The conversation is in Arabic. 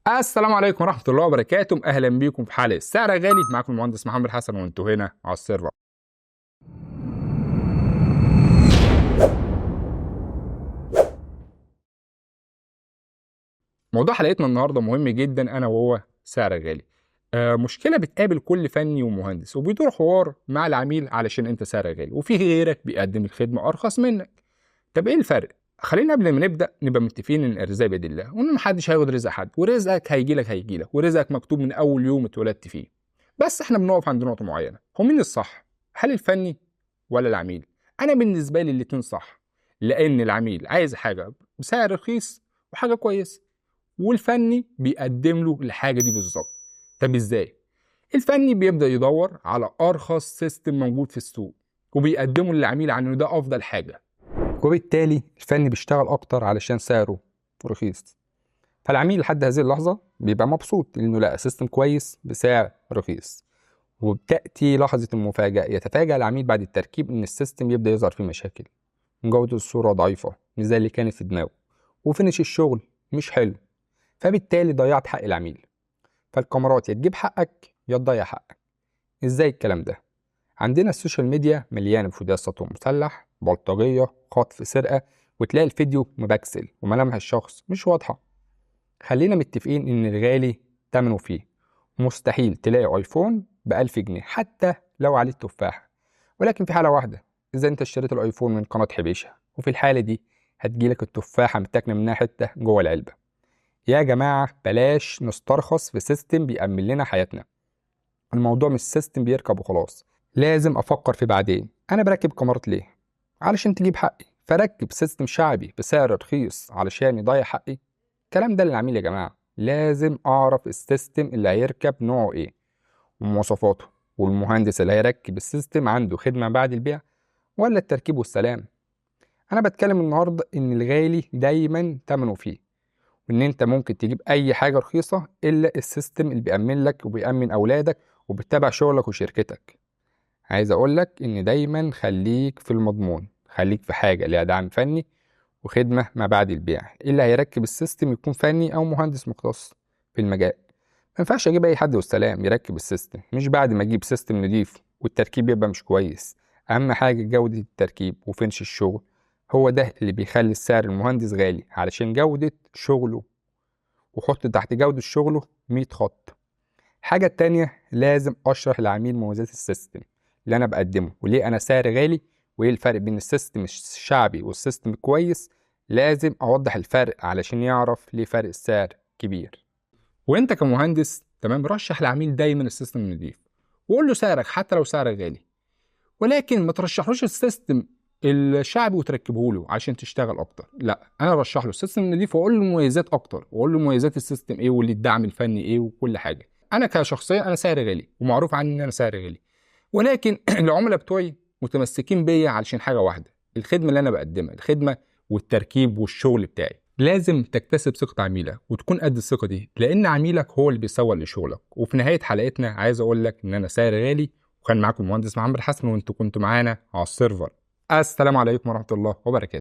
السلام عليكم ورحمة الله وبركاته، أهلا بيكم في حلقة سعر غالي. معاكم المهندس محمد حسن وانتوا هنا على السيرفر. موضوع حلقتنا النهارده مهم جدا، أنا وهو سعر غالي. مشكلة بتقابل كل فني ومهندس وبيدور حوار مع العميل علشان أنت سعر غالي وفي غيرك بيقدم الخدمة أرخص منك. طب إيه الفرق؟ خلينا قبل ما نبدأ نبقى متفقين إن الأرزاق بيد الله، وإن محدش هياخد رزق حد، ورزقك هيجيلك ورزقك مكتوب من أول يوم اتولدت فيه. بس احنا بنقف عند نقطة معينة، هو مين الصح؟ هل الفني ولا العميل؟ أنا بالنسبة لي الاتنين صح، لأن العميل عايز حاجة بسعر رخيص وحاجة كويسة، والفني بيقدم له الحاجة دي بالظبط. طب ازاي؟ الفني بيبدأ يدور على أرخص سيستم موجود في السوق وبيقدمه للعميل عن إنه ده أفضل حاجة، وبالتالي الفني بيشتغل أكتر علشان سعره رخيص. فالعميل لحد هذه اللحظة بيبقى مبسوط لأنه لقى سيستم كويس بسعر رخيص. وبتأتي لحظة المفاجأة، يتفاجأ العميل بعد التركيب إن السيستم يبدأ يظهر فيه مشاكل، جودة الصورة ضعيفة مش زي اللي كانت في دماغه، وفينش الشغل مش حلو. فبالتالي ضيعت حق العميل. فالكاميرات يا تجيب حقك يا تضيع حقك. ازاي الكلام ده؟ عندنا السوشيال ميديا مليانة بفيديوهات سطو مسلح، بلطجية، خطف، سرقة، وتلاقي الفيديو مبكسل وملامح الشخص مش واضحة. خلينا متفقين إن الغالي تمنه فيه. مستحيل تلاقي ايفون ب1000 جنيه حتى لو عليه التفاحة، ولكن في حالة واحدة، إذا أنت اشتريت الايفون من قناة حبيشة، وفي الحالة دي هتجيلك التفاحة متاكلة منها حتة جوه العلبة. يا جماعة بلاش نسترخص في سيستم بيأمن لنا حياتنا. الموضوع مش سيستم بيركب وخلاص، لازم أفكر في بعدين. أنا بركب كاميرات ليه؟ علشان تجيب حقي، فركب سيستم شعبي بسعر رخيص علشان يضيع حقي؟ الكلام ده للعميل يا جماعة. لازم أعرف السيستم اللي هيركب نوعه إيه ومواصفاته، والمهندس اللي هيركب السيستم عنده خدمة بعد البيع ولا التركيب والسلام. أنا بتكلم النهاردة إن الغالي دايما تمنه فيه، وإن أنت ممكن تجيب أي حاجة رخيصة إلا السيستم اللي بيأمن لك وبيأمن أولادك وبتتابع شغلك وشركتك. عايز أقولك إن دايما خليك في المضمون، خليك في حاجة ليها دعم فني وخدمة ما بعد البيع. اللي هيركب السيستم يكون فني أو مهندس مختص في المجال. ما ينفعش أجيب أي حد والسلام يركب السيستم، مش بعد ما أجيب سيستم نضيف والتركيب يبقى مش كويس. أهم حاجة جودة التركيب وفنش الشغل، هو ده اللي بيخلي السعر المهندس غالي، علشان جودة شغله. وحط تحت جودة شغله 100 خط. الحاجة التانية، لازم أشرح للعميل مميزات السيستم اللي أنا بقدمه وليه أنا سعر غالي، وإيه الفرق بين السيستم الشعبي والسيستم الكويس. لازم أوضح الفرق علشان يعرف ليه فرق السعر كبير. وأنت كمهندس تمام، رشح للعميل دايما السيستم النضيف وقول له سعرك حتى لو سعرك غالي، ولكن ما ترشحلوش السيستم الشعبي وتركبه له عشان تشتغل اكتر. لا، انا ارشح له السيستم النضيف واقول له مميزات اكتر، واقول له مميزات السيستم ايه واللي الدعم الفني ايه وكل حاجه. انا كشخصيه انا سعري غالي ومعروف عني ان انا سعري غالي، ولكن العملاء بتوعي متمسكين بيا علشان حاجه واحده، الخدمه اللي انا بقدمها، الخدمه والتركيب والشغل بتاعي. لازم تكتسب ثقة عميلك وتكون قد الثقة دي، لأن عميلك هو اللي بيسوق لشغلك. وفي نهاية حلقتنا عايز أقول لك إن أنا سعر غالي، وكان معاكم المهندس محمد حسن وأنتوا كنتوا معانا على السيرفر. السلام عليكم ورحمة الله وبركاته.